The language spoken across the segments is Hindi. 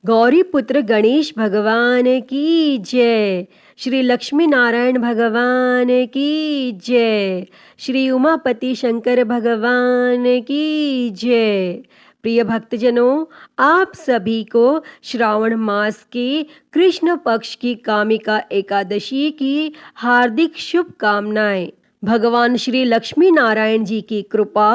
गौरी पुत्र गणेश भगवान की जय। श्री लक्ष्मी नारायण भगवान की जय। श्री उमापति शंकर भगवान की जय। प्रिय भक्तजनों, आप सभी को श्रावण मास के कृष्ण पक्ष की कामिका एकादशी की हार्दिक शुभकामनाएं। भगवान श्री लक्ष्मी नारायण जी की कृपा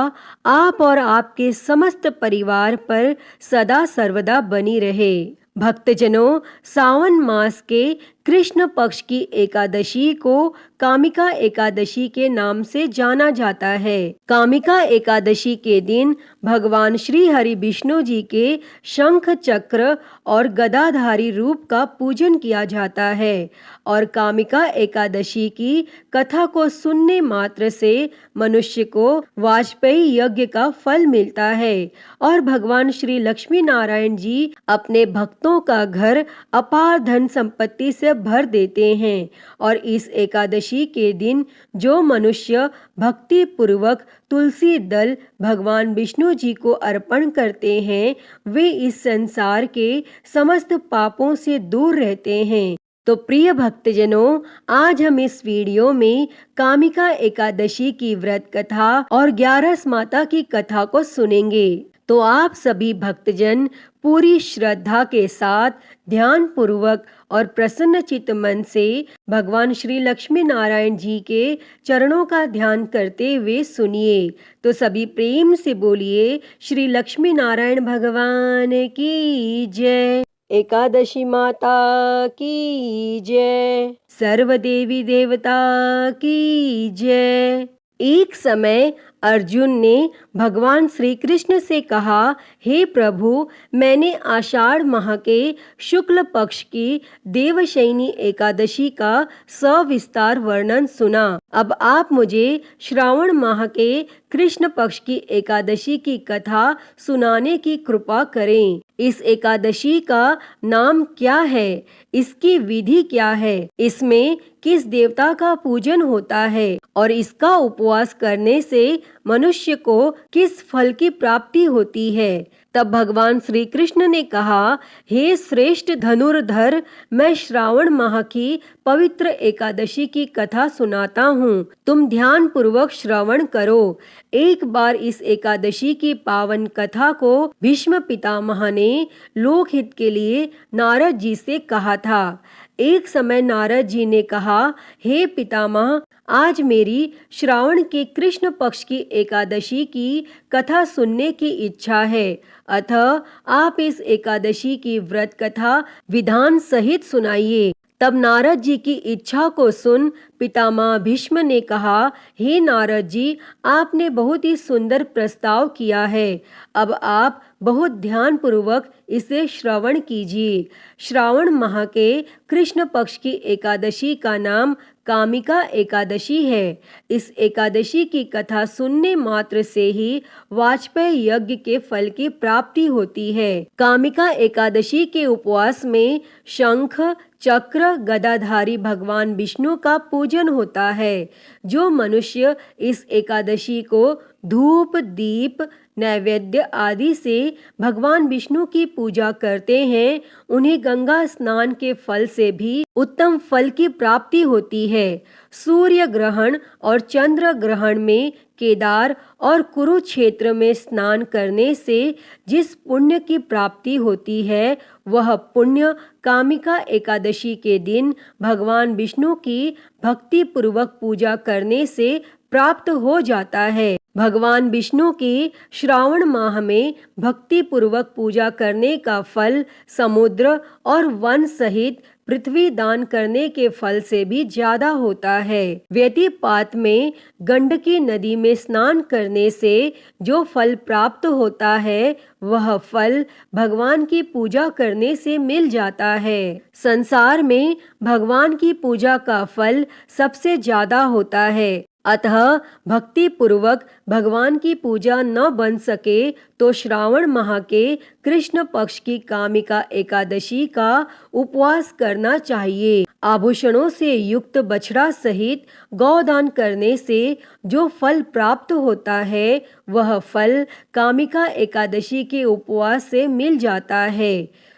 आप और आपके समस्त परिवार पर सदा सर्वदा बनी रहे। भक्तजनों, सावन मास के कृष्ण पक्ष की एकादशी को कामिका एकादशी के नाम से जाना जाता है। कामिका एकादशी के दिन भगवान श्री हरि विष्णु जी के शंख चक्र और गदाधारी रूप का पूजन किया जाता है और कामिका एकादशी की कथा को सुनने मात्र से मनुष्य को वाजपेयी यज्ञ का फल मिलता है और भगवान श्री लक्ष्मी नारायण जी अपने भक्तों का घर अपार धन संपत्ति से भर देते हैं। और इस एकादशी के दिन जो मनुष्य भक्ति पूर्वक तुलसी दल भगवान विष्णु जी को अर्पण करते हैं वे इस संसार के समस्त पापों से दूर रहते हैं। तो प्रिय भक्तजनों, आज हम इस वीडियो में कामिका एकादशी की व्रत कथा और 11 माता की कथा को सुनेंगे। तो आप सभी भक्तजन पूरी श्रद्धा के साथ ध्यान पूर्वक और प्रसन्न चित्त मन से भगवान श्री लक्ष्मी नारायण जी के चरणों का ध्यान करते हुए सुनिए। तो सभी प्रेम से बोलिए श्री लक्ष्मी नारायण भगवान की जय। एकादशी माता की जय। सर्व देवी देवता की जय। एक समय अर्जुन ने भगवान श्री कृष्ण से कहा, हे प्रभु, मैंने आषाढ़ माह के शुक्ल पक्ष की देवशयनी एकादशी का सविस्तार वर्णन सुना। अब आप मुझे श्रावण माह के कृष्ण पक्ष की एकादशी की कथा सुनाने की कृपा करें। इस एकादशी का नाम क्या है? इसकी विधि क्या है? इसमें किस देवता का पूजन होता है और इसका उपवास करने से मनुष्य को किस फल की प्राप्ति होती है? तब भगवान श्री कृष्ण ने कहा, हे श्रेष्ठ धनुर्धर, मैं श्रावण माह की पवित्र एकादशी की कथा सुनाता हूँ। तुम ध्यान पूर्वक श्रवण करो। एक बार इस एकादशी की पावन कथा को भीष्म पितामह ने लोकहित के लिए नारद जी से कहा था। एक समय नारद जी ने कहा, हे पितामह, आज मेरी श्रावण के कृष्ण पक्ष की एकादशी की कथा सुनने की इच्छा है, अतः आप इस एकादशी की व्रत कथा विधान सहित सुनाइए। तब नारद जी की इच्छा को सुन पितामह भीष्म ने कहा, हे नारद जी, आपने बहुत ही सुंदर प्रस्ताव किया है। अब आप बहुत ध्यान पूर्वक इसे श्रवण कीजिए। श्रावण माह के कृष्ण पक्ष की एकादशी का नाम कामिका एकादशी है। इस एकादशी की कथा सुनने मात्र से ही वाजपेयी यज्ञ के फल की प्राप्ति होती है। कामिका एकादशी के उपवास में शंख चक्र गदाधारी भगवान विष्णु का पूजन होता है। जो मनुष्य इस एकादशी को धूप दीप नैवेद्य आदि से भगवान विष्णु की पूजा करते हैं उन्हें गंगा स्नान के फल से भी उत्तम फल की प्राप्ति होती है। सूर्य ग्रहण और चंद्र ग्रहण में केदार और कुरुक्षेत्र में स्नान करने से जिस पुण्य की प्राप्ति होती है वह पुण्य कामिका एकादशी के दिन भगवान विष्णु की भक्ति पूर्वक पूजा करने से प्राप्त हो जाता है। भगवान विष्णु की श्रावण माह में भक्ति पूर्वक पूजा करने का फल समुद्र और वन सहित पृथ्वी दान करने के फल से भी ज्यादा होता है। व्यतिपात में गंडकी नदी में स्नान करने से जो फल प्राप्त होता है वह फल भगवान की पूजा करने से मिल जाता है। संसार में भगवान की पूजा का फल सबसे ज्यादा होता है, अतः भक्ति पूर्वक भगवान की पूजा न बन सके तो श्रावण माह के कृष्ण पक्ष की कामिका एकादशी का उपवास करना चाहिए। आभूषणों से युक्त बछड़ा सहित गौदान करने से जो फल प्राप्त होता है वह फल कामिका एकादशी के उपवास से मिल जाता है।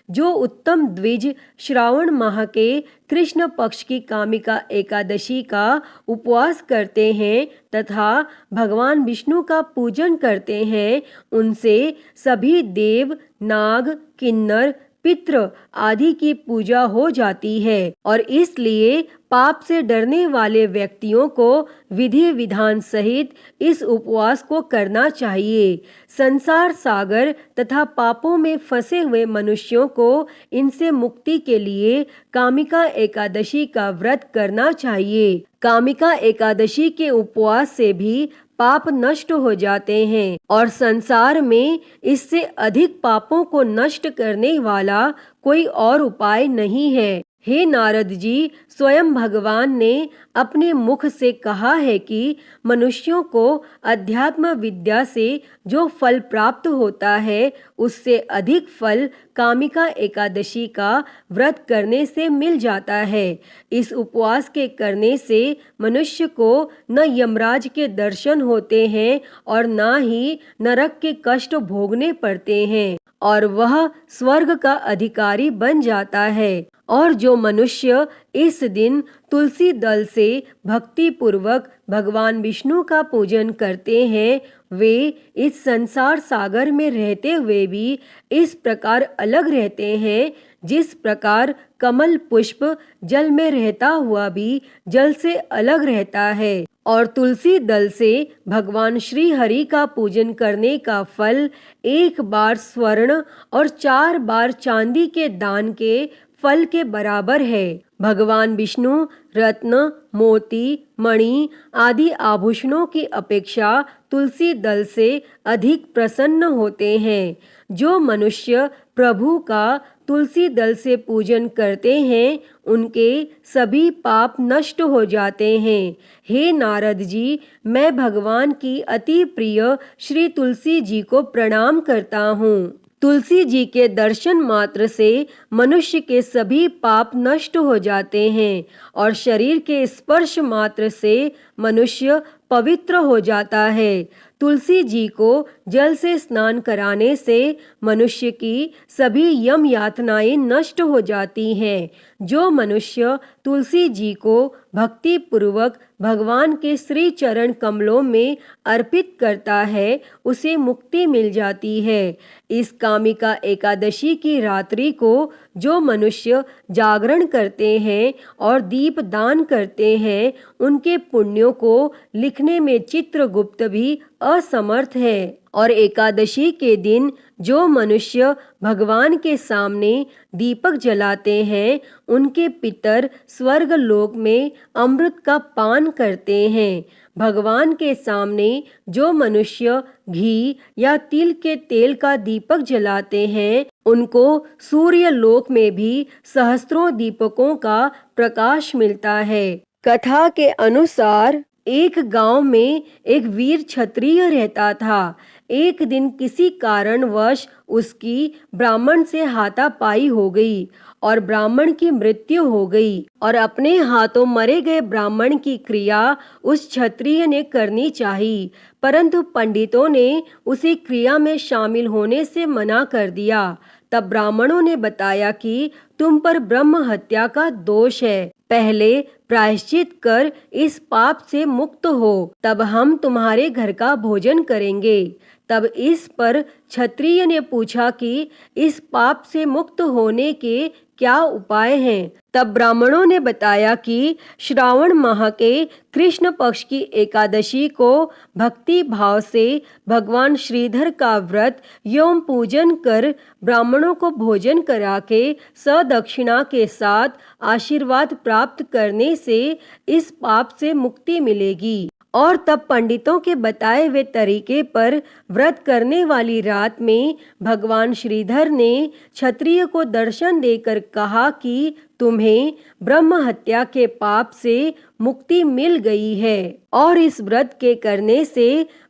जो उत्तम द्विज श्रावण माह के कृष्ण पक्ष की कामिका एकादशी का उपवास करते हैं तथा भगवान विष्णु का पूजन करते हैं, उनसे सभी देव, नाग, किन्नर, पितृ आदि की पूजा हो जाती है और इसलिए पाप से डरने वाले व्यक्तियों को विधि विधान सहित इस उपवास को करना चाहिए। संसार सागर तथा पापों में फंसे हुए मनुष्यों को इनसे मुक्ति के लिए कामिका एकादशी का व्रत करना चाहिए। कामिका एकादशी के उपवास से भी पाप नष्ट हो जाते हैं और संसार में इससे अधिक पापों को नष्ट करने वाला कोई और उपाय नहीं है। हे नारद जी, स्वयं भगवान ने अपने मुख से कहा है कि मनुष्यों को अध्यात्म विद्या से जो फल प्राप्त होता है उससे अधिक फल कामिका एकादशी का व्रत करने से मिल जाता है। इस उपवास के करने से मनुष्य को न यमराज के दर्शन होते हैं और न ही नरक के कष्ट भोगने पड़ते हैं और वह स्वर्ग का अधिकारी बन जाता है। और जो मनुष्य इस दिन तुलसी दल से भक्ति पूर्वक भगवान विष्णु का पूजन करते हैं, वे इस संसार सागर में रहते हुए भी इस प्रकार अलग रहते हैं जिस प्रकार कमल पुष्प जल में रहता हुआ भी जल से अलग रहता है। और तुलसी दल से भगवान श्री हरि का पूजन करने का फल 1 बार स्वर्ण और 4 बार चांदी के दान के फल के बराबर है। भगवान विष्णु रत्न, मोती, मणि आदि आभूषणों की अपेक्षा तुलसी दल से अधिक प्रसन्न होते हैं। जो मनुष्य प्रभु का तुलसी दल से पूजन करते हैं उनके सभी पाप नष्ट हो जाते हैं। हे नारद जी, मैं भगवान की अति प्रिय श्री तुलसी जी को प्रणाम करता हूँ। तुलसी जी के दर्शन मात्र से मनुष्य के सभी पाप नष्ट हो जाते हैं और शरीर के स्पर्श मात्र से मनुष्य पवित्र हो जाता है। तुलसी जी को जल से स्नान कराने से मनुष्य की सभी यम यातनाएं नष्ट हो जाती हैं। जो मनुष्य तुलसी जी को भक्ति पूर्वक भगवान के श्री चरण कमलों में अर्पित करता है उसे मुक्ति मिल जाती है। इस कामिका एकादशी की रात्रि को जो मनुष्य जागरण करते हैं और दीप दान करते हैं उनके पुण्यों को लिखने में चित्रगुप्त भी असमर्थ है। और एकादशी के दिन जो मनुष्य भगवान के सामने दीपक जलाते हैं उनके पितर स्वर्ग लोक में अमृत का पान करते हैं। भगवान के सामने जो मनुष्य घी या तिल के तेल का दीपक जलाते हैं उनको सूर्य लोक में भी सहस्त्रों दीपकों का प्रकाश मिलता है। कथा के अनुसार एक गांव में एक वीर क्षत्रिय रहता था। एक दिन किसी कारणवश उसकी ब्राह्मण से हाथापाई हो गई और ब्राह्मण की मृत्यु हो गई और अपने हाथों मरे गए ब्राह्मण की क्रिया उस क्षत्रिय ने करनी चाहिए, परंतु पंडितों ने उसी क्रिया में शामिल होने से मना कर दिया। तब ब्राह्मणों ने बताया कि तुम पर ब्रह्म हत्या का दोष है, पहले प्रायश्चित कर इस पाप से मुक्त हो, तब हम तुम्हारे घर का भोजन करेंगे। तब इस पर क्षत्रिय ने पूछा कि इस पाप से मुक्त होने के क्या उपाय हैं? तब ब्राह्मणों ने बताया कि श्रावण माह के कृष्ण पक्ष की एकादशी को भक्ति भाव से भगवान श्रीधर का व्रत एवं पूजन कर ब्राह्मणों को भोजन करा के सदक्षिणा के साथ आशीर्वाद प्राप्त करने से इस पाप से मुक्ति मिलेगी। और तब पंडितों के बताए हुए तरीके पर व्रत करने वाली रात में भगवान श्रीधर ने क्षत्रिय को दर्शन देकर कहा कि तुम्हें ब्रह्म हत्या के पाप से मुक्ति मिल गई है और इस व्रत के करने से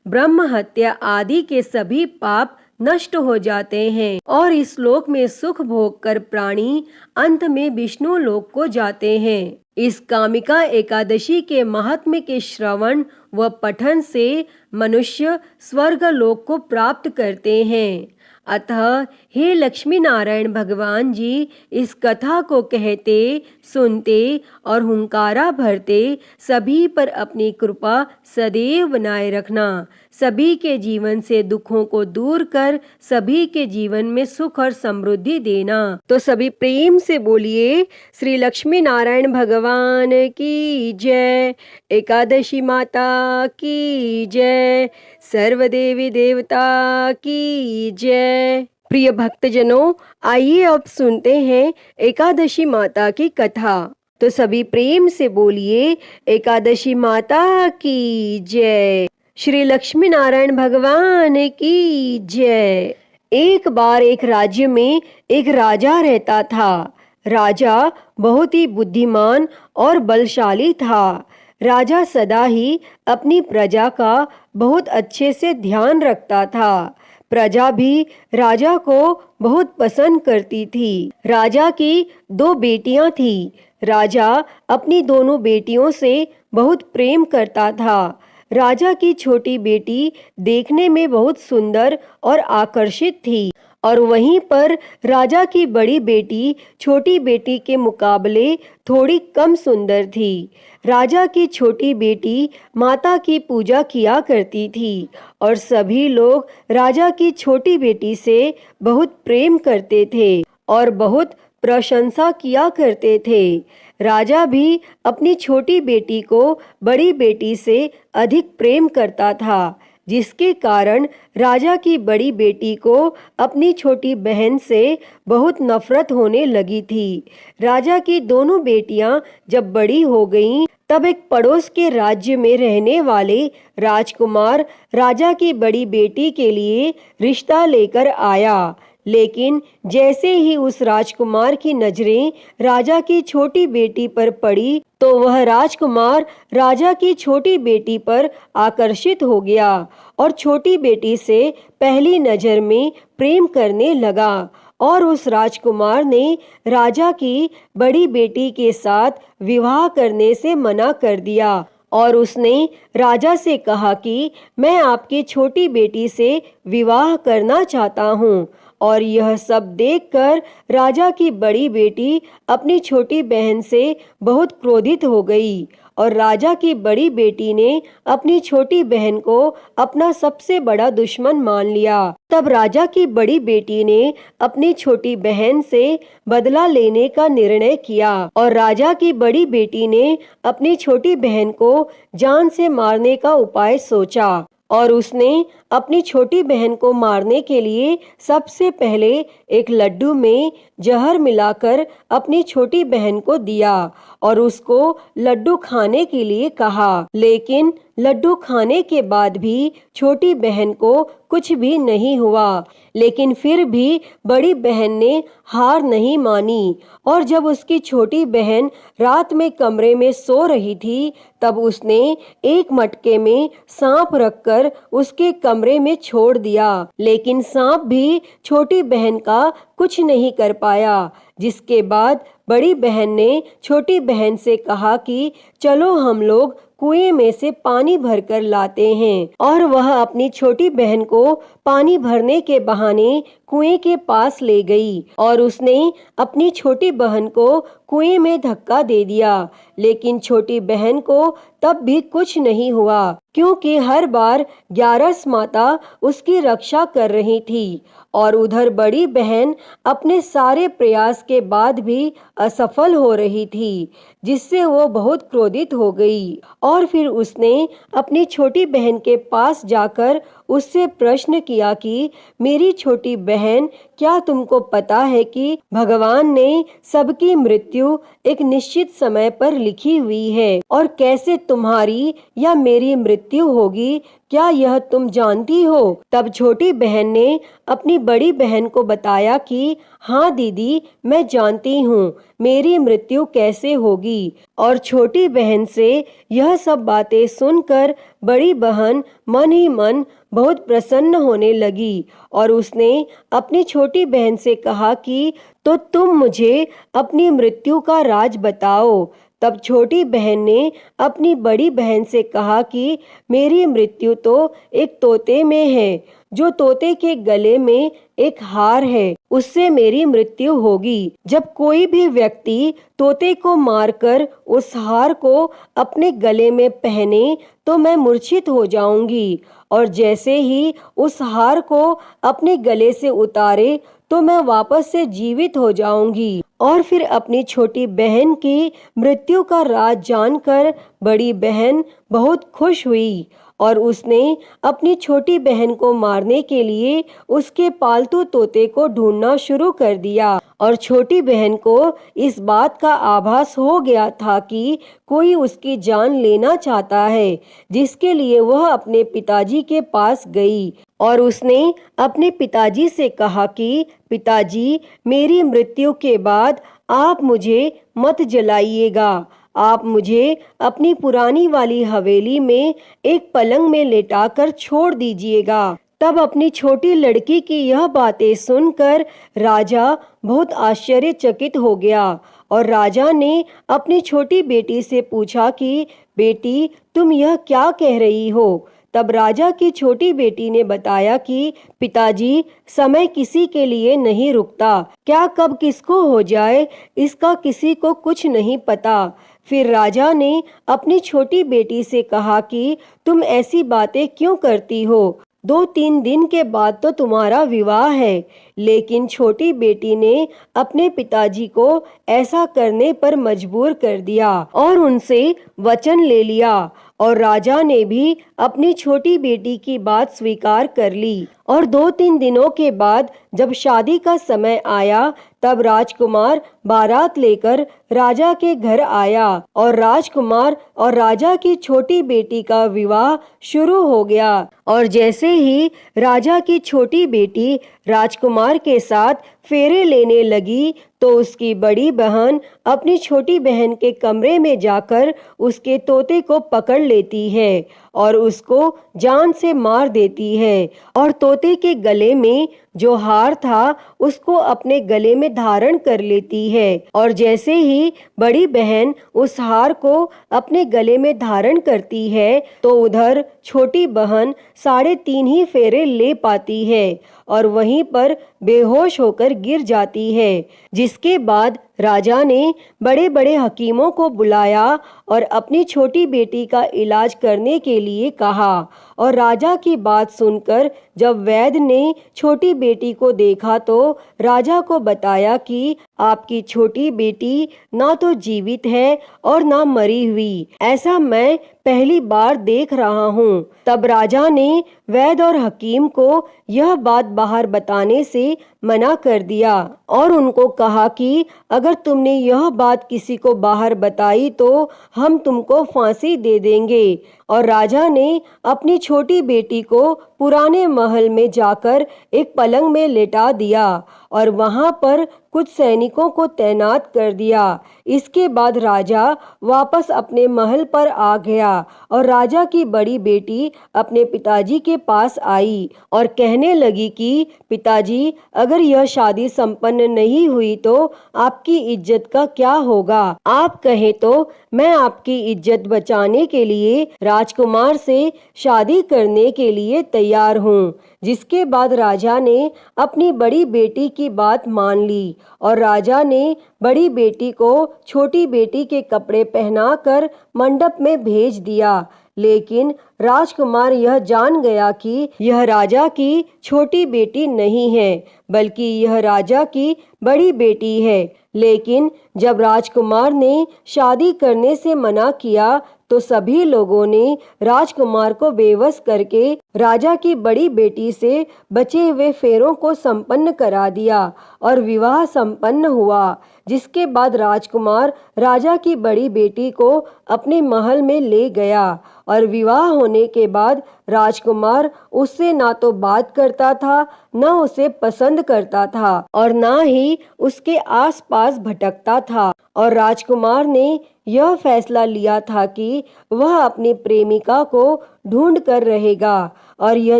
ब्रह्म हत्या आदि के सभी पाप नष्ट हो जाते हैं और इस लोक में सुख भोग कर प्राणी अंत में विष्णु लोक को जाते हैं। इस कामिका एकादशी के महात्म्य के श्रवण व पठन से मनुष्य स्वर्ग लोक को प्राप्त करते हैं। अतः हे लक्ष्मी नारायण भगवान जी, इस कथा को कहते, सुनते और हुंकारा भरते सभी पर अपनी कृपा सदैव बनाए रखना। सभी के जीवन से दुखों को दूर कर सभी के जीवन में सुख और समृद्धि देना। तो सभी प्रेम से बोलिए श्री लक्ष्मी नारायण भगवान की जय, एकादशी माता की जय, सर्व देवी देवता की जय। प्रिय भक्तजनों, आइए अब सुनते हैं एकादशी माता की कथा। तो सभी प्रेम से बोलिए एकादशी माता की जय, श्री लक्ष्मी नारायण भगवान की जय। एक बार एक राज्य में एक राजा रहता था। राजा बहुत ही बुद्धिमान और बलशाली था। राजा सदा ही अपनी प्रजा का बहुत अच्छे से ध्यान रखता था। प्रजा भी राजा को बहुत पसंद करती थी। राजा की 2 बेटियां थी। राजा अपनी दोनों बेटियों से बहुत प्रेम करता था। राजा की छोटी बेटी देखने में बहुत सुंदर और आकर्षित थी और वहीं पर राजा की बड़ी बेटी छोटी बेटी के मुकाबले थोड़ी कम सुंदर थी। राजा की छोटी बेटी माता की पूजा किया करती थी और सभी लोग राजा की छोटी बेटी से बहुत प्रेम करते थे और बहुत प्रशंसा किया करते थे। राजा भी अपनी छोटी बेटी को बड़ी बेटी से अधिक प्रेम करता था, जिसके कारण राजा की बड़ी बेटी को अपनी छोटी बहन से बहुत नफरत होने लगी थी। राजा की दोनों बेटियां जब बड़ी हो गईं, तब एक पड़ोस के राज्य में रहने वाले राजकुमार राजा की बड़ी बेटी के लिए रिश्ता लेकर आया। लेकिन जैसे ही उस राजकुमार की नजरें राजा की छोटी बेटी पर पड़ी, तो वह राजकुमार राजा की छोटी बेटी पर आकर्षित हो गया और छोटी बेटी से पहली नजर में प्रेम करने लगा। और उस राजकुमार ने राजा की बड़ी बेटी के साथ विवाह करने से मना कर दिया और उसने राजा से कहा कि मैं आपकी छोटी बेटी से विवाह करना चाहता हूँ। और यह सब देखकर राजा की बड़ी बेटी अपनी छोटी बहन से बहुत क्रोधित हो गई और राजा की बड़ी बेटी ने अपनी छोटी बहन को अपना सबसे बड़ा दुश्मन मान लिया। तब राजा की बड़ी बेटी ने अपनी छोटी बहन से बदला लेने का निर्णय किया और राजा की बड़ी बेटी ने अपनी छोटी बहन को जान से मारने का उपाय सोचा और उसने अपनी छोटी बहन को मारने के लिए सबसे पहले एक लड्डू में जहर मिलाकर अपनी छोटी बहन को दिया और उसको लड्डू खाने के लिए कहा। लेकिन लड्डू खाने के बाद भी छोटी बहन को कुछ भी नहीं हुआ। लेकिन फिर भी बड़ी बहन ने हार नहीं मानी और जब उसकी छोटी बहन रात में कमरे में सो रही थी, तब उसने एक मटके में सांप रखकर उसके कमरे में छोड़ दिया। लेकिन सांप भी छोटी बहन का कुछ नहीं कर पाया। जिसके बाद बड़ी बहन ने छोटी बहन से कहा कि चलो हम लोग कुएं में से पानी भरकर लाते हैं। और वह अपनी छोटी बहन को पानी भरने के बहाने कुएं के पास ले गई और उसने अपनी छोटी बहन को कुएं में धक्का दे दिया। लेकिन छोटी बहन को तब भी कुछ नहीं हुआ, क्योंकि हर बार ग्यारस माता उसकी रक्षा कर रही थी और उधर बड़ी बहन अपने सारे प्रयास के बाद भी असफल हो रही थी, जिससे वो बहुत क्रोधित हो गई। और फिर उसने अपनी छोटी बहन के पास जाकर उससे प्रश्न किया कि मेरी छोटी बहन, क्या तुमको पता है कि भगवान ने सबकी मृत्यु एक निश्चित समय पर लिखी हुई है और कैसे तुम्हारी या मेरी मृत्यु होगी, क्या यह तुम जानती हो? तब छोटी बहन ने अपनी बड़ी बहन को बताया कि हाँ दीदी, मैं जानती हूँ मेरी मृत्यु कैसे होगी। और छोटी बहन से यह सब बातें सुनकर बड़ी बहन मन ही मन बहुत प्रसन्न होने लगी और उसने अपनी छोटी बहन से कहा कि तो तुम मुझे अपनी मृत्यु का राज बताओ। तब छोटी बहन ने अपनी बड़ी बहन से कहा कि मेरी मृत्यु तो एक तोते में है, जो तोते के गले में एक हार है, उससे मेरी मृत्यु होगी। जब कोई भी व्यक्ति तोते को मारकर उस हार को अपने गले में पहने तो मैं मूर्छित हो जाऊंगी, और जैसे ही उस हार को अपने गले से उतारे तो मैं वापस से जीवित हो जाऊंगी। और फिर अपनी छोटी बहन की मृत्यु का राज जानकर बड़ी बहन बहुत खुश हुई, और उसने अपनी छोटी बहन को मारने के लिए उसके पालतू तोते को ढूंढना शुरू कर दिया। और छोटी बहन को इस बात का आभास हो गया था कि कोई उसकी जान लेना चाहता है, जिसके लिए वह अपने पिताजी के पास गई और उसने अपने पिताजी से कहा कि पिताजी, मेरी मृत्यु के बाद आप मुझे मत जलाइएगा, आप मुझे अपनी पुरानी वाली हवेली में एक पलंग में लेटाकर छोड़ दीजिएगा। तब अपनी छोटी लड़की की यह बातें सुनकर राजा बहुत आश्चर्यचकित हो गया, और राजा ने अपनी छोटी बेटी से पूछा कि बेटी, तुम यह क्या कह रही हो? तब राजा की छोटी बेटी ने बताया कि पिताजी, समय किसी के लिए नहीं रुकता, क्या कब किसको हो जाए इसका किसी को कुछ नहीं पता। फिर राजा ने अपनी छोटी बेटी से कहा कि तुम ऐसी बातें क्यों करती हो? 2-3 दिन के बाद तो तुम्हारा विवाह है। लेकिन छोटी बेटी ने अपने पिताजी को ऐसा करने पर मजबूर कर दिया और उनसे वचन ले लिया, और राजा ने भी अपनी छोटी बेटी की बात स्वीकार कर ली। और 2-3 दिनों के बाद जब शादी का समय आया, तब राजकुमार बारात लेकर राजा के घर आया, और राजकुमार और राजा की छोटी बेटी का विवाह शुरू हो गया। और जैसे ही राजा की छोटी बेटी राजकुमार के साथ फेरे लेने लगी, तो उसकी बड़ी बहन अपनी छोटी बहन के कमरे में जाकर उसके तोते को पकड़ लेती है और उसको जान से मार देती है, और तोते के गले में जो हार था उसको अपने गले में धारण कर लेती है। और जैसे ही बड़ी बहन उस हार को अपने गले में धारण करती है, तो उधर छोटी बहन 3.5 ही फेरे ले पाती है और वहीं पर बेहोश होकर गिर जाती है। जिसके बाद राजा ने बड़े बड़े हकीमों को बुलाया और अपनी छोटी बेटी का इलाज करने के लिए कहा। और राजा की बात सुनकर जब वैद्य ने छोटी बेटी को देखा, तो राजा को बताया कि आपकी छोटी बेटी ना तो जीवित है और ना मरी हुई, ऐसा मैं पहली बार देख रहा हूँ। तब राजा ने वैद्य और हकीम को यह बात बाहर बताने से मना कर दिया और उनको कहा कि अगर तुमने यह बात किसी को बाहर बताई तो हम तुमको फांसी दे देंगे। और राजा ने अपनी छोटी बेटी को पुराने महल में जाकर एक पलंग में लेटा दिया और वहां पर कुछ सैनिकों को तैनात कर दिया। इसके बाद राजा वापस अपने महल पर आ गया और राजा की बड़ी बेटी अपने पिताजी के पास आई और कहने लगी कि पिताजी, अगर यह शादी संपन्न नहीं हुई तो आपकी इज्जत का क्या होगा? आप कहें तो मैं आपकी इज्जत बचाने के लिए राजकुमार से शादी करने के लिए तैयार हूँ। जिसके बाद राजा ने अपनी बड़ी बेटी की बात मान ली और राजा ने बड़ी बेटी को छोटी बेटी के कपड़े पहनाकर मंडप में भेज दिया। लेकिन राजकुमार यह जान गया कि यह राजा की छोटी बेटी नहीं है, बल्कि यह राजा की बड़ी बेटी है। लेकिन जब राजकुमार ने शादी करने से मना किया, तो सभी लोगों ने राजकुमार को बेवश करके राजा की बड़ी बेटी से बचे हुए फेरों को संपन्न करा दिया और विवाह संपन्न हुआ। जिसके बाद राजकुमार राजा की बड़ी बेटी को अपने महल में ले गया और विवाह होने के बाद राजकुमार उससे ना तो बात करता था, न उसे पसंद करता था और ना ही उसके आसपास भटकता था। और राजकुमार ने यह फैसला लिया था कि वह अपनी प्रेमिका को ढूंढ कर रहेगा और यह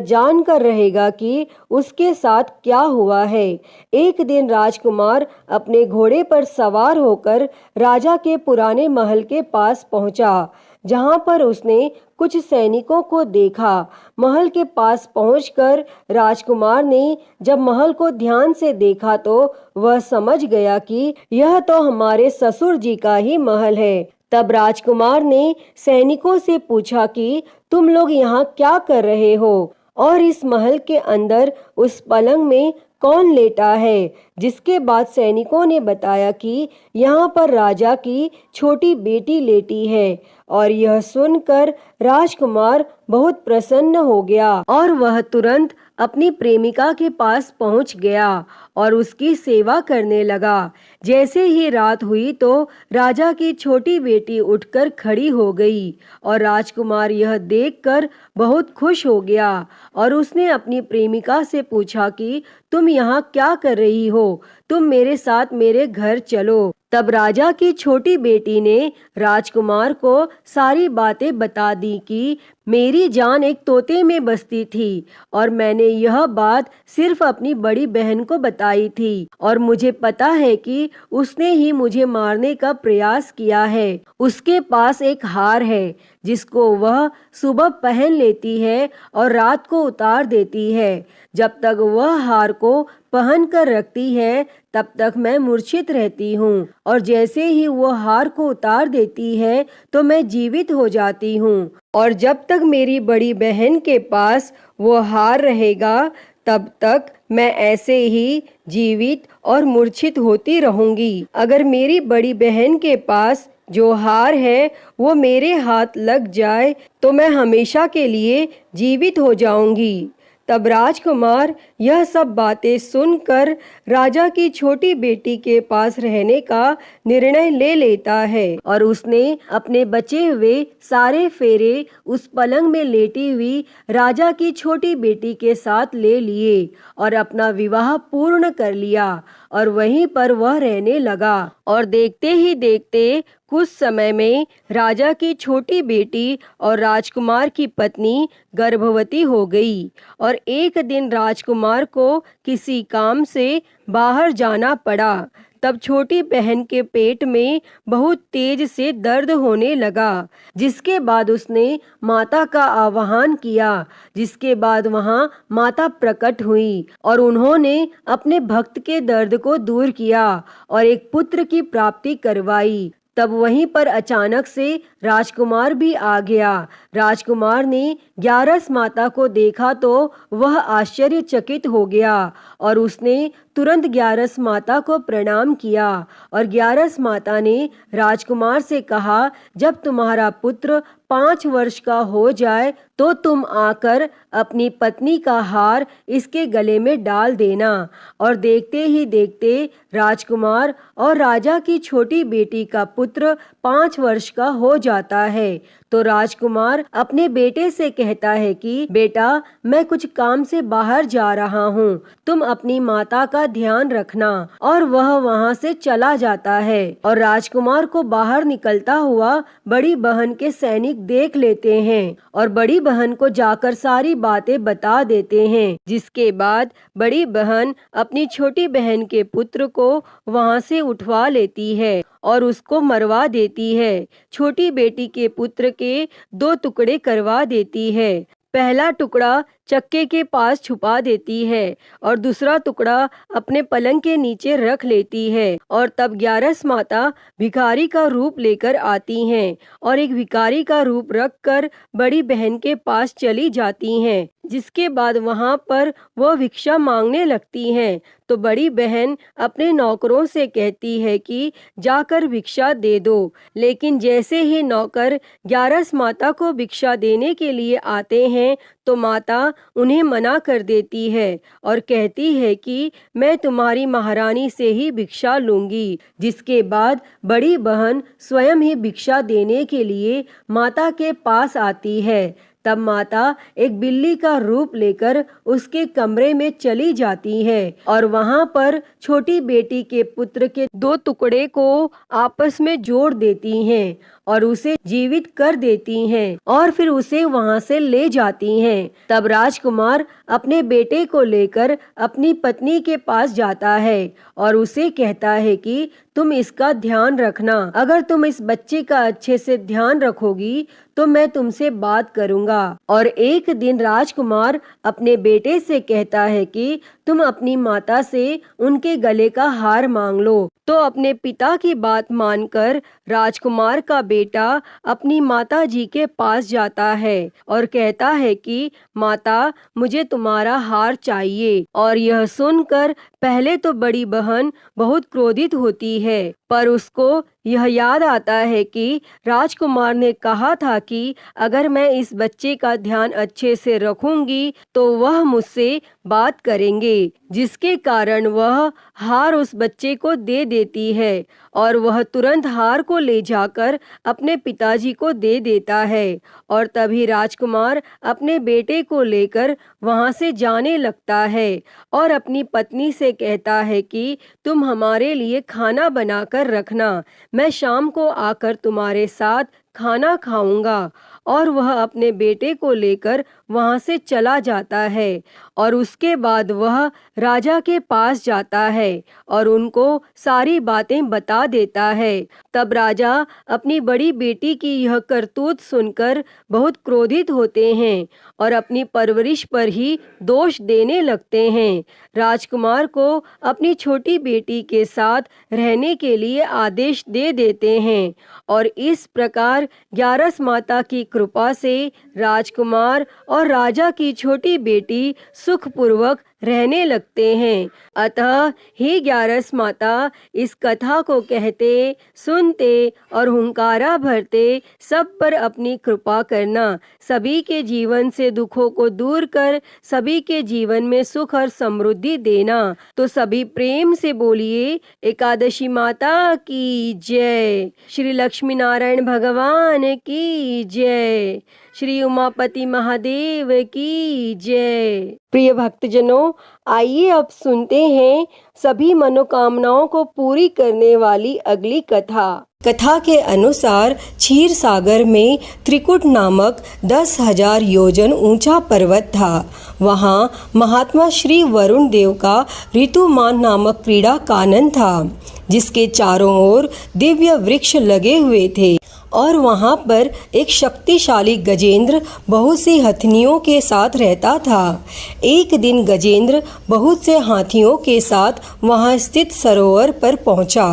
जान कर रहेगा कि उसके साथ क्या हुआ है। एक दिन राजकुमार अपने घोड़े पर सवार होकर राजा के पुराने महल के पास पहुंचा, जहां पर उसने कुछ सैनिकों को देखा। महल के पास पहुंचकर राजकुमार ने जब महल को ध्यान से देखा तो वह समझ गया कि यह तो हमारे ससुर जी का ही महल है। तब राजकुमार ने सैनिकों से पूछा कि तुम लोग यहाँ क्या कर रहे हो और इस महल के अंदर उस पलंग में कौन लेटा है। जिसके बाद सैनिकों ने बताया कि यहाँ पर राजा की छोटी बेटी लेटी है और यह सुनकर राजकुमार बहुत प्रसन्न हो गया और वह तुरंत अपनी प्रेमिका के पास पहुंच गया और उसकी सेवा करने लगा। जैसे ही रात हुई तो राजा की छोटी बेटी उठकर खड़ी हो गई और राजकुमार यह देखकर बहुत खुश हो गया और उसने अपनी प्रेमिका से पूछा कि तुम यहाँ क्या कर रही हो, तुम मेरे साथ मेरे घर चलो। तब राजा की छोटी बेटी ने राजकुमार को सारी बातें बता दी कि मेरी जान एक तोते में बसती थी और मैंने यह बात सिर्फ अपनी बड़ी बहन को बताई थी और मुझे पता है कि उसने ही मुझे मारने का प्रयास किया है। उसके पास एक हार है जिसको वह सुबह पहन लेती है और रात को उतार देती है। जब तक वह हार को पहन कर रखती है तब तक मैं मूर्छित रहती हूँ और जैसे ही वो हार को उतार देती है तो मैं जीवित हो जाती हूँ और जब तक मेरी बड़ी बहन के पास वो हार रहेगा तब तक मैं ऐसे ही जीवित और मूर्छित होती रहूंगी। अगर मेरी बड़ी बहन के पास जो हार है वो मेरे हाथ लग जाए तो मैं हमेशा के लिए जीवित हो जाऊंगी। तब राजकुमार यह सब बातें सुनकर राजा की छोटी बेटी के पास रहने का निर्णय ले लेता है और उसने अपने बचे हुए सारे फेरे उस पलंग में लेटी हुई राजा की छोटी बेटी के साथ ले लिए और अपना विवाह पूर्ण कर लिया और वहीं पर वह रहने लगा। और देखते ही देखते कुछ समय में राजा की छोटी बेटी और राजकुमार की पत्नी गर्भवती हो गई और एक दिन राजकुमार को किसी काम से बाहर जाना पड़ा। तब छोटी बहन के पेट में बहुत तेज से दर्द होने लगा, जिसके बाद उसने माता का आह्वान किया, जिसके बाद वहां माता प्रकट हुई और उन्होंने अपने भक्त के दर्द को दूर किया और एक पुत्र की प्राप्ति करवाई। तब वहीं पर अचानक से राजकुमार भी आ गया। राजकुमार ने ग्यारस माता को देखा तो वह आश्चर्यचकित हो गया और उसने तुरंत ग्यारस माता को प्रणाम किया और ग्यारस माता ने राजकुमार से कहा, जब तुम्हारा पुत्र 5 वर्ष का हो जाए तो तुम आकर अपनी पत्नी का हार इसके गले में डाल देना। और देखते ही देखते राजकुमार और राजा की छोटी बेटी का पुत्र 5 वर्ष का हो जाता है। तो राजकुमार अपने बेटे से कहता है कि बेटा, मैं कुछ काम से बाहर जा रहा हूँ, तुम अपनी माता का ध्यान रखना। और वह वहाँ से चला जाता है और राजकुमार को बाहर निकलता हुआ बड़ी बहन के सैनिक देख लेते हैं और बड़ी बहन को जाकर सारी बातें बता देते हैं, जिसके बाद बड़ी बहन अपनी छोटी बहन के पुत्र को वहाँ से उठवा लेती है और उसको मरवा देती है। छोटी बेटी के पुत्र के 2 टुकड़े करवा देती है। पहला टुकड़ा चक्के के पास छुपा देती है और दूसरा टुकड़ा अपने पलंग के नीचे रख लेती है। और तब ग्यारस माता भिखारी का रूप लेकर आती हैं और एक भिखारी का रूप रखकर बड़ी बहन के पास चली जाती हैं, जिसके बाद वहां पर वह भिक्षा मांगने लगती हैं। तो बड़ी बहन अपने नौकरों से कहती है कि जाकर भिक्षा दे दो, लेकिन जैसे ही नौकर ग्यारस माता को भिक्षा देने के लिए आते हैं तो माता उन्हें मना कर देती है और कहती है कि मैं तुम्हारी महारानी से ही भिक्षा लूंगी। जिसके बाद बड़ी बहन स्वयं ही भिक्षा देने के लिए माता के पास आती है। तब माता एक बिल्ली का रूप लेकर उसके कमरे में चली जाती है और वहाँ पर छोटी बेटी के पुत्र के 2 टुकड़े को आपस में जोड़ देती हैं और उसे जीवित कर देती हैं और फिर उसे वहाँ से ले जाती हैं। तब राजकुमार अपने बेटे को लेकर अपनी पत्नी के पास जाता है और उसे कहता है कि तुम इसका ध्यान रखना, अगर तुम इस बच्चे का अच्छे से ध्यान रखोगी तो मैं तुमसे बात करूंगा। और एक दिन राजकुमार अपने बेटे से कहता है कि तुम अपनी माता से उनके गले का हार मांग लो। तो अपने पिता की बात मानकर राजकुमार का बेटा अपनी माता जी के पास जाता है और कहता है कि माता, मुझे तुम्हारा हार चाहिए। और यह सुनकर पहले तो बड़ी बहन बहुत क्रोधित होती है, पर उसको यह याद आता है कि राजकुमार ने कहा था कि अगर मैं इस बच्चे का ध्यान अच्छे से रखूंगी तो वह मुझसे बात करेंगे, जिसके कारण वह हार उस बच्चे को दे देती है और वह तुरंत हार को ले जाकर अपने पिताजी को दे देता है। और तभी राजकुमार अपने बेटे को लेकर वहां से जाने लगता है और अपनी पत्नी से कहता है कि तुम हमारे लिए खाना बनाकर रखना, मैं शाम को आकर तुम्हारे साथ खाना खाऊंगा। और वह अपने बेटे को लेकर वहां से चला जाता है और उसके बाद वह राजा के पास जाता है और उनको सारी बातें बता देता है। तब राजा अपनी बड़ी बेटी की यह करतूत सुनकर बहुत क्रोधित होते हैं और अपनी परवरिश पर ही दोष देने लगते हैं। राजकुमार को अपनी छोटी बेटी के साथ रहने के लिए आदेश दे देते हैं और इस प्रकार 11 माता की कृपा से राजकुमार और राजा की छोटी बेटी सुखपूर्वक रहने लगते हैं। अतः हे 11 माता, इस कथा को कहते, सुनते और हुंकारा भरते सब पर अपनी कृपा करना, सभी के जीवन से दुखों को दूर कर सभी के जीवन में सुख और समृद्धि देना। तो सभी प्रेम से बोलिए एकादशी माता की जय, श्री लक्ष्मी नारायण भगवान की जय, श्री उमापति महादेव की जय। प्रिय भक्तजनों, आइए अब सुनते हैं सभी मनोकामनाओं को पूरी करने वाली अगली कथा। कथा के अनुसार क्षीर सागर में त्रिकुट नामक 10,000 योजन ऊंचा पर्वत था। वहाँ महात्मा श्री वरुण देव का ऋतुमान नामक क्रीड़ा कानन था, जिसके चारों ओर दिव्य वृक्ष लगे हुए थे और वहाँ पर एक शक्तिशाली गजेंद्र बहुत सी हथनियों के साथ रहता था। एक दिन गजेंद्र बहुत से हाथियों के साथ वहाँ स्थित सरोवर पर पहुँचा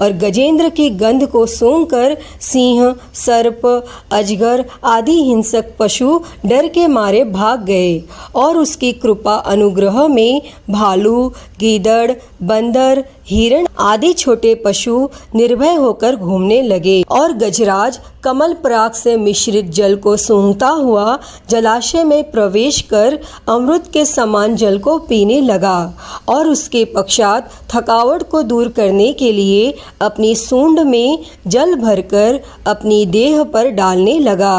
और गजेंद्र की गंध को सूंघकर सिंह, सर्प, अजगर आदि हिंसक पशु डर के मारे भाग गए और उसकी कृपा अनुग्रह में भालू, गीदड़, बंदर, हिरण आदि छोटे पशु निर्भय होकर घूमने लगे और गजराज कमल पराग से मिश्रित जल को सूंघता हुआ जलाशय में प्रवेश कर अमृत के समान जल को पीने लगा और उसके पश्चात थकावट को दूर करने के लिए अपनी सूंड में जल भरकर अपनी देह पर डालने लगा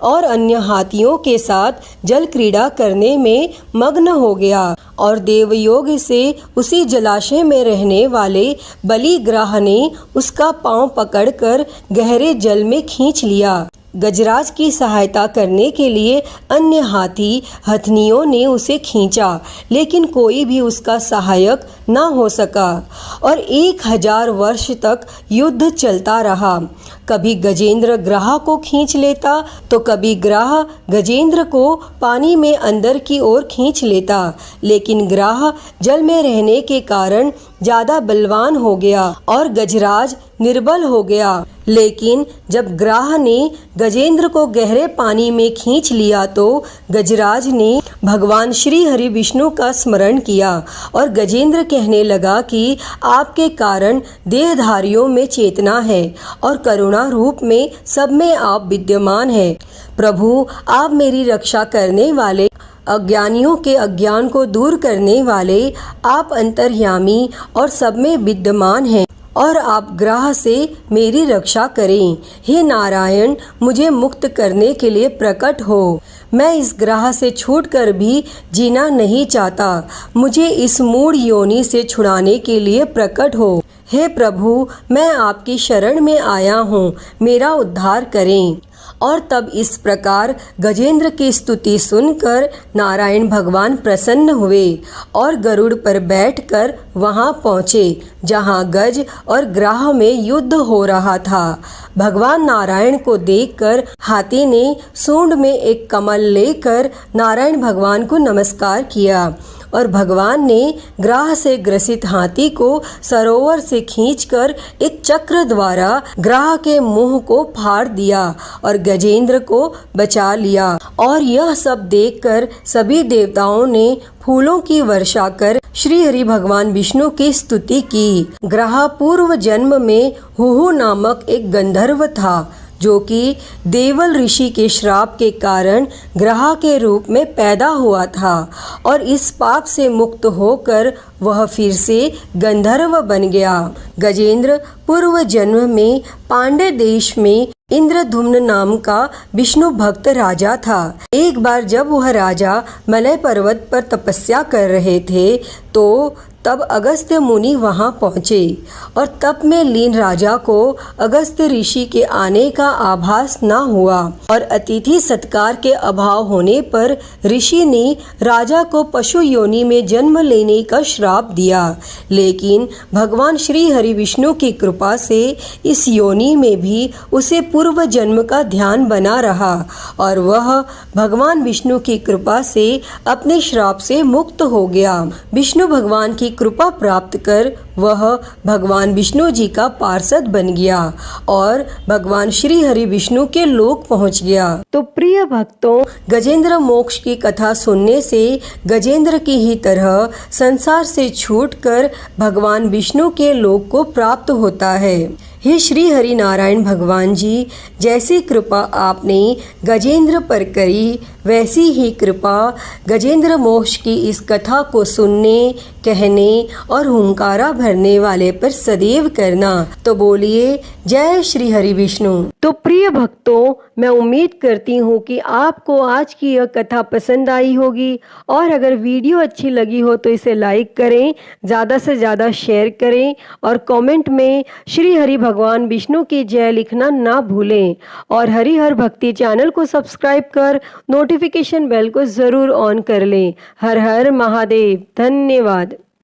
और अन्य हाथियों के साथ जल क्रीड़ा करने में मग्न हो गया और देवयोग से उसी जलाशय में रहने वाले बलिग्राह ने उसका पांव पकड़कर गहरे जल में खींच लिया। गजराज की सहायता करने के लिए अन्य हाथी हथनियों ने उसे खींचा, लेकिन कोई भी उसका सहायक न हो सका और 1000 वर्ष तक युद्ध चलता रहा। कभी गजेंद्र ग्राह को खींच लेता तो कभी ग्राह गजेंद्र को पानी में अंदर की ओर खींच लेता, लेकिन ग्राह जल में रहने के कारण ज्यादा बलवान हो गया और गजराज निर्बल हो गया। लेकिन जब ग्राह ने गजेंद्र को गहरे पानी में खींच लिया तो गजराज ने भगवान श्री हरि विष्णु का स्मरण किया और गजेंद्र कहने लगा कि आपके कारण देहधारियों में चेतना है और करुणा रूप में सब में आप विद्यमान है। प्रभु, आप मेरी रक्षा करने वाले, अज्ञानियों के अज्ञान को दूर करने वाले, आप अंतर्यामी और सब में विद्यमान हैं और आप ग्रह से मेरी रक्षा करें। हे नारायण, मुझे मुक्त करने के लिए प्रकट हो। मैं इस ग्रह से छूटकर भी जीना नहीं चाहता। मुझे इस मूढ़ योनि से छुड़ाने के लिए प्रकट हो। हे प्रभु, मैं आपकी शरण में आया हूँ, मेरा उद्धार करें। और तब इस प्रकार गजेंद्र की स्तुति सुनकर नारायण भगवान प्रसन्न हुए और गरुड़ पर बैठकर वहां पहुँचे जहां गज और ग्राह में युद्ध हो रहा था। भगवान नारायण को देखकर हाथी ने सूंड में एक कमल लेकर नारायण भगवान को नमस्कार किया और भगवान ने ग्राह से ग्रसित हाथी को सरोवर से खींचकर एक चक्र द्वारा ग्राह के मुंह को फाड़ दिया और गजेंद्र को बचा लिया। और यह सब देखकर सभी देवताओं ने फूलों की वर्षा कर श्री हरि भगवान विष्णु की स्तुति की। ग्राह पूर्व जन्म में हुहु नामक एक गंधर्व था जो कि देवल ऋषि के श्राप के कारण ग्रह के रूप में पैदा हुआ था और इस पाप से मुक्त होकर वह फिर से गंधर्व बन गया। गजेंद्र पूर्व जन्म में पांड्य देश में इंद्रधुम्न नाम का विष्णु भक्त राजा था। एक बार जब वह राजा मलय पर्वत पर तपस्या कर रहे थे तो तब अगस्त्य मुनि वहां पहुँचे और तप में लीन राजा को अगस्त्य ऋषि के आने का आभास न हुआ और अतिथि सत्कार के अभाव होने पर ऋषि ने राजा को पशु योनि में जन्म लेने का श्राप दिया। लेकिन भगवान श्री हरि विष्णु की कृपा से इस योनि में भी उसे पूर्व जन्म का ध्यान बना रहा और वह भगवान विष्णु की कृपा से अपने श्राप से मुक्त हो गया। विष्णु भगवान की कृपा प्राप्त कर वह भगवान विष्णु जी का पार्षद बन गया और भगवान श्री हरि विष्णु के लोक पहुंच गया। तो प्रिय भक्तों, गजेंद्र मोक्ष की कथा सुनने से गजेंद्र की ही तरह संसार से छूटकर भगवान विष्णु के लोक को प्राप्त होता है। हे श्री हरि नारायण भगवान जी, जैसी कृपा आपने गजेंद्र पर करी वैसी ही कृपा गजेंद्र मोक्ष की इस कथा को सुनने, कहने और हुंकारा भरने वाले पर सदैव करना। तो बोलिए जय श्री हरि विष्णु। तो प्रिय भक्तों, मैं उम्मीद करती हूँ कि आपको आज की यह कथा पसंद आई होगी और अगर वीडियो अच्छी लगी हो तो इसे लाइक करें, ज़्यादा से ज़्यादा शेयर करें और कमेंट में श्री हरि भगवान विष्णु की जय लिखना ना भूलें और हरि हर भक्ति चैनल को सब्सक्राइब कर नोटिफिकेशन बेल को ज़रूर ऑन कर लें। हर हर महादेव। धन्यवाद।